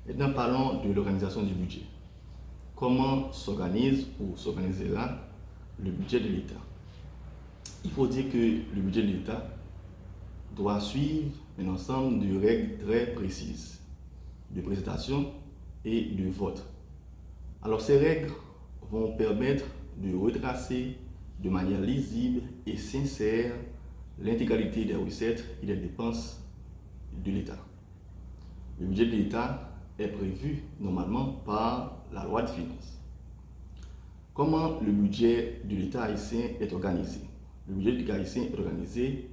Maintenant, parlons de l'organisation du budget. Comment s'organise ou s'organisera le budget de l'État? Il faut dire que le budget de l'État doit suivre un ensemble de règles très précises de présentation et de vote. Alors ces règles vont permettre de retracer de manière lisible et sincère l'intégralité des recettes et des dépenses de l'État. Le budget de l'État est prévu normalement par la loi de finances. Comment le budget de l'État haïtien est organisé? Le budget de l'État haïtien est organisé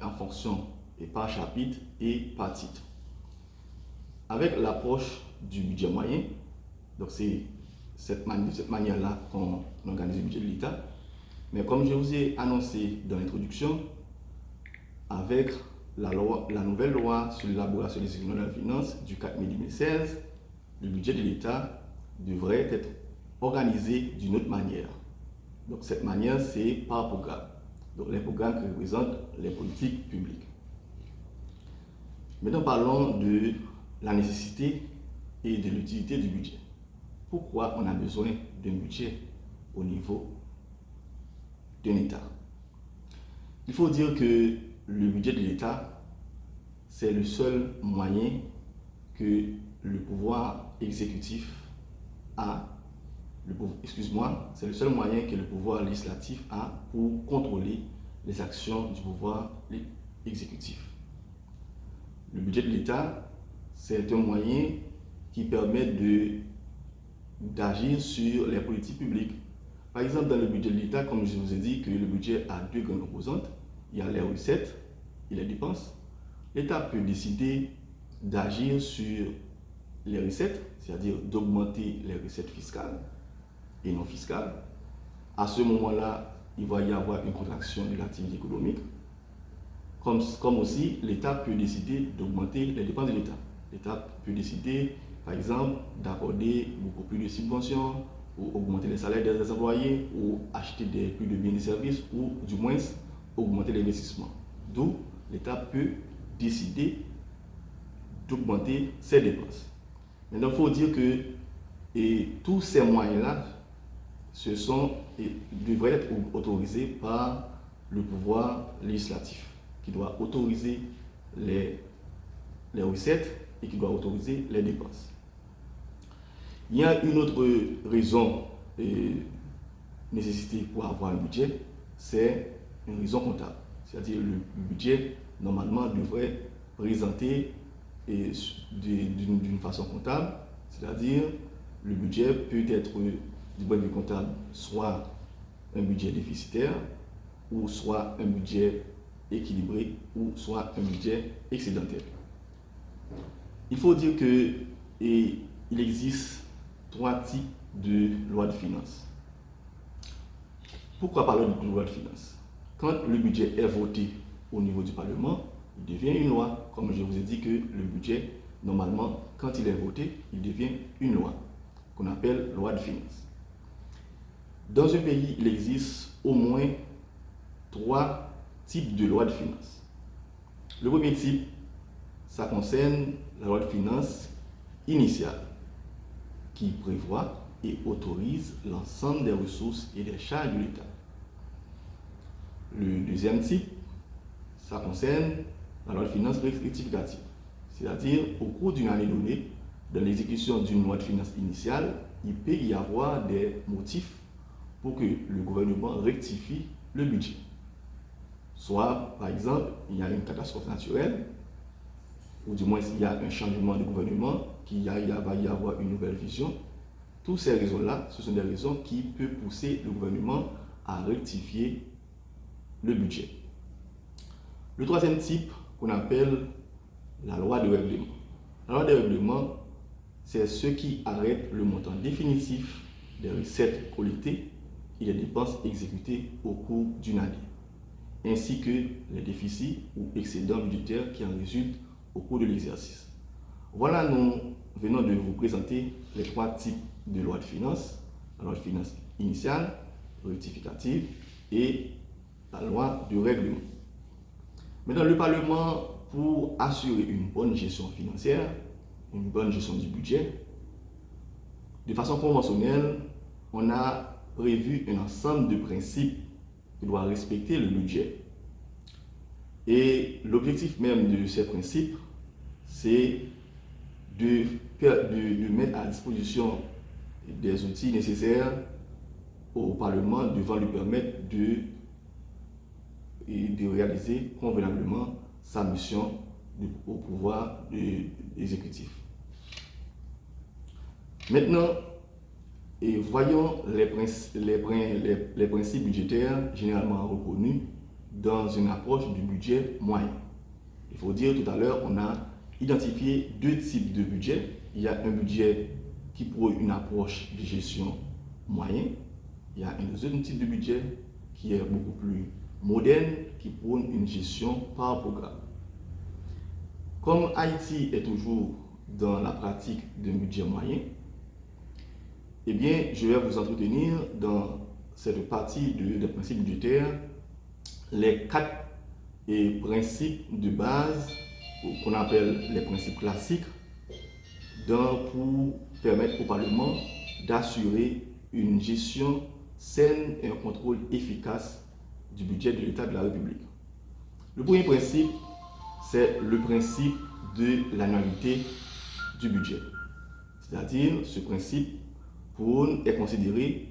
en fonction et par chapitre et par titre. Avec l'approche du budget moyen, donc c'est de cette manière-là qu'on organise le budget de l'État. Mais comme je vous ai annoncé dans l'introduction, avec la nouvelle loi sur l'élaboration des économies de la finance du 4 mai 2016, le budget de l'État devrait être organisé d'une autre manière. Donc cette manière, c'est par programme. Donc les programmes qui représentent les politiques publiques. Maintenant, parlons de la nécessité et de l'utilité du budget. Pourquoi on a besoin d'un budget au niveau d'un État? Il faut dire que le budget de l'État, c'est le seul moyen que le pouvoir exécutif a, c'est le seul moyen que le pouvoir législatif a pour contrôler les actions du pouvoir exécutif. Le budget de l'État, c'est un moyen qui permet d'agir sur les politiques publiques. Par exemple, dans le budget de l'État, comme je vous ai dit que le budget a deux grandes composantes, il y a les recettes et les dépenses. L'État peut décider d'agir sur les recettes, c'est-à-dire d'augmenter les recettes fiscales et non fiscales. À ce moment-là, il va y avoir une contraction de l'activité économique. Comme aussi, l'État peut décider d'augmenter les dépenses de l'État. L'État peut décider, par exemple, d'accorder beaucoup plus de subventions, ou augmenter les salaires des employés, ou acheter plus de biens et services, ou du moins augmenter l'investissement. D'où l'État peut décider d'augmenter ses dépenses. Maintenant, il faut dire que tous ces moyens-là devraient être autorisés par le pouvoir législatif, qui doit autoriser les recettes et qui doit autoriser les dépenses. Il y a une autre raison et nécessité pour avoir un budget, c'est une raison comptable. C'est-à-dire le budget, normalement, devrait présenter d'une façon comptable, c'est-à-dire le budget peut être, du point de vue comptable, soit un budget déficitaire, ou soit un budget équilibré, ou soit un budget excédentaire. Il faut dire qu'il existe trois types de lois de finances. Pourquoi parler de loi de finances? Quand le budget est voté au niveau du Parlement, il devient une loi. Comme je vous ai dit que le budget, normalement, quand il est voté, il devient une loi, qu'on appelle loi de finances. Dans un pays, il existe au moins trois types de lois de finances. Le premier type, ça concerne la loi de finances initiale, qui prévoit et autorise l'ensemble des ressources et des charges de l'État. Le deuxième type, ça concerne la loi de finances rectificative, c'est-à-dire au cours d'une année donnée, dans l'exécution d'une loi de finances initiale, il peut y avoir des motifs pour que le gouvernement rectifie le budget. Soit, par exemple, il y a une catastrophe naturelle, ou du moins il y a un changement de gouvernement, qu'il va y avoir une nouvelle vision. Toutes ces raisons-là, ce sont des raisons qui peuvent pousser le gouvernement à rectifier le budget. Le troisième type, qu'on appelle la loi de règlement. La loi de règlement, c'est ce qui arrête le montant définitif des recettes collectées et des dépenses exécutées au cours d'une année, ainsi que les déficits ou excédents budgétaires qui en résultent au cours de l'exercice. Voilà, nous venons de vous présenter les trois types de loi de finances: la loi de finances initiale, rectificative et la loi de règlement. Maintenant, le Parlement, pour assurer une bonne gestion financière, une bonne gestion du budget, de façon conventionnelle, on a prévu un ensemble de principes qui doivent respecter le budget. Et l'objectif même de ces principes, c'est de mettre à disposition des outils nécessaires au Parlement devant lui permettre de réaliser convenablement sa mission au pouvoir exécutif. Maintenant, voyons les principes budgétaires généralement reconnus dans une approche du budget moyen. Il faut dire, tout à l'heure, on a identifié deux types de budget. Il y a un budget qui prône une approche de gestion moyenne. Il y a un deuxième type de budget qui est beaucoup plus moderne, qui prône une gestion par programme. Comme Haïti est toujours dans la pratique d'un budget moyen, eh bien, je vais vous entretenir dans cette partie des principes budgétaires les quatre principes de base qu'on appelle les principes classiques pour permettre au Parlement d'assurer une gestion saine et un contrôle efficace du budget de l'État de la République. Le premier principe, c'est le principe de l'annualité du budget. C'est-à-dire, ce principe est considéré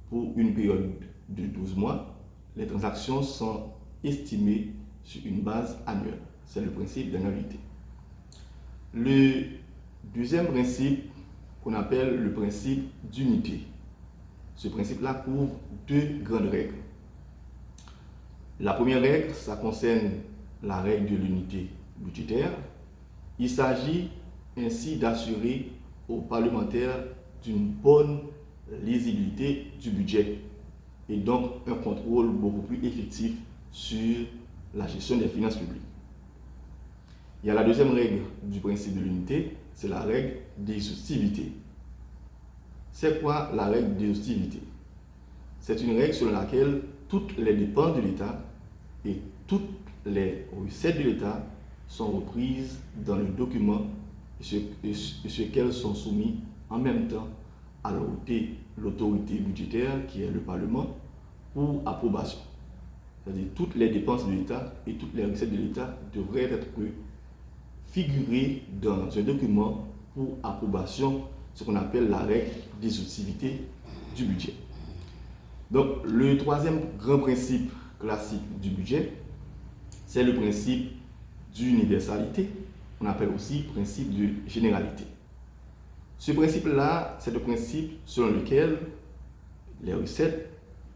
pour une période de 12 mois. Les transactions sont estimées sur une base annuelle. C'est le principe d'annualité. Le deuxième principe, qu'on appelle le principe d'unité. Ce principe-là couvre deux grandes règles. La première règle, ça concerne la règle de l'unité budgétaire. Il s'agit ainsi d'assurer aux parlementaires d'une bonne lisibilité du budget et donc un contrôle beaucoup plus effectif sur la gestion des finances publiques. Il y a la deuxième règle du principe de l'unité, c'est la règle d'exhaustivité. C'est quoi la règle d'exhaustivité? C'est une règle selon laquelle toutes les dépenses de l'État et toutes les recettes de l'État sont reprises dans le document et ce qu'elles sont soumises en même temps à l'autorité budgétaire qui est le Parlement pour approbation. C'est-à-dire toutes les dépenses de l'État et toutes les recettes de l'État devraient être figurées dans un document pour approbation, ce qu'on appelle la règle d'exhaustivité du budget. Donc le troisième grand principe classique du budget, c'est le principe d'universalité, on appelle aussi principe de généralité. Ce principe-là, c'est le principe selon lequel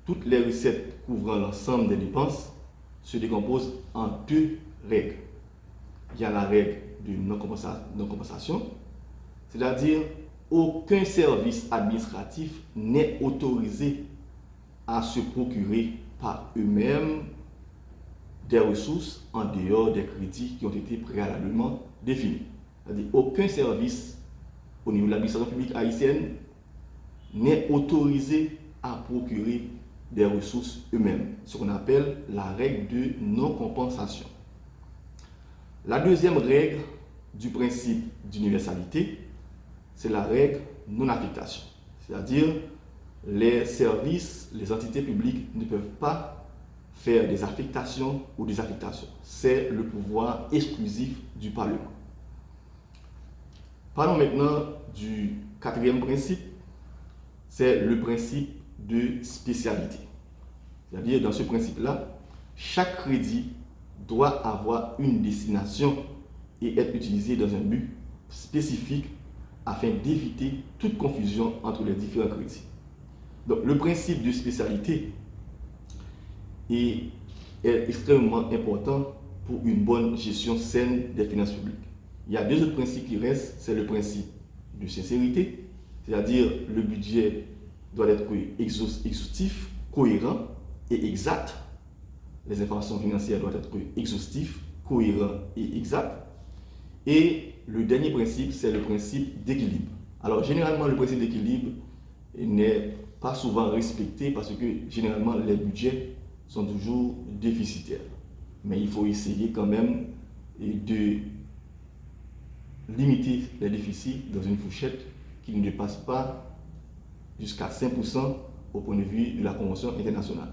toutes les recettes couvrant l'ensemble des dépenses se décomposent en deux règles. Il y a la règle de non-compensation, c'est-à-dire aucun service administratif n'est autorisé à se procurer par eux-mêmes des ressources en dehors des crédits qui ont été préalablement définis. C'est-à-dire aucun service au niveau de l'administration publique haïtienne n'est autorisé à procurer des ressources eux-mêmes, ce qu'on appelle la règle de non-compensation. La deuxième règle du principe d'universalité, c'est la règle non-affectation. C'est-à-dire les services, les entités publiques ne peuvent pas faire des affectations ou des affectations. C'est le pouvoir exclusif du Parlement. Parlons maintenant du quatrième principe, c'est le principe de spécialité. C'est-à-dire, dans ce principe-là, chaque crédit doit avoir une destination et être utilisé dans un but spécifique afin d'éviter toute confusion entre les différents crédits. Donc, le principe de spécialité est extrêmement important pour une bonne gestion saine des finances publiques. Il y a deux autres principes qui restent, c'est le principe de sincérité, c'est-à-dire le budget doit être exhaustif, cohérent et exact. Les informations financières doivent être exhaustives, cohérentes et exactes. Et le dernier principe, c'est le principe d'équilibre. Alors, généralement, le principe d'équilibre n'est pas souvent respecté parce que généralement, les budgets sont toujours déficitaires. Mais il faut essayer quand même de limiter les déficits dans une fourchette qui ne dépasse pas jusqu'à 5% au point de vue de la Convention internationale.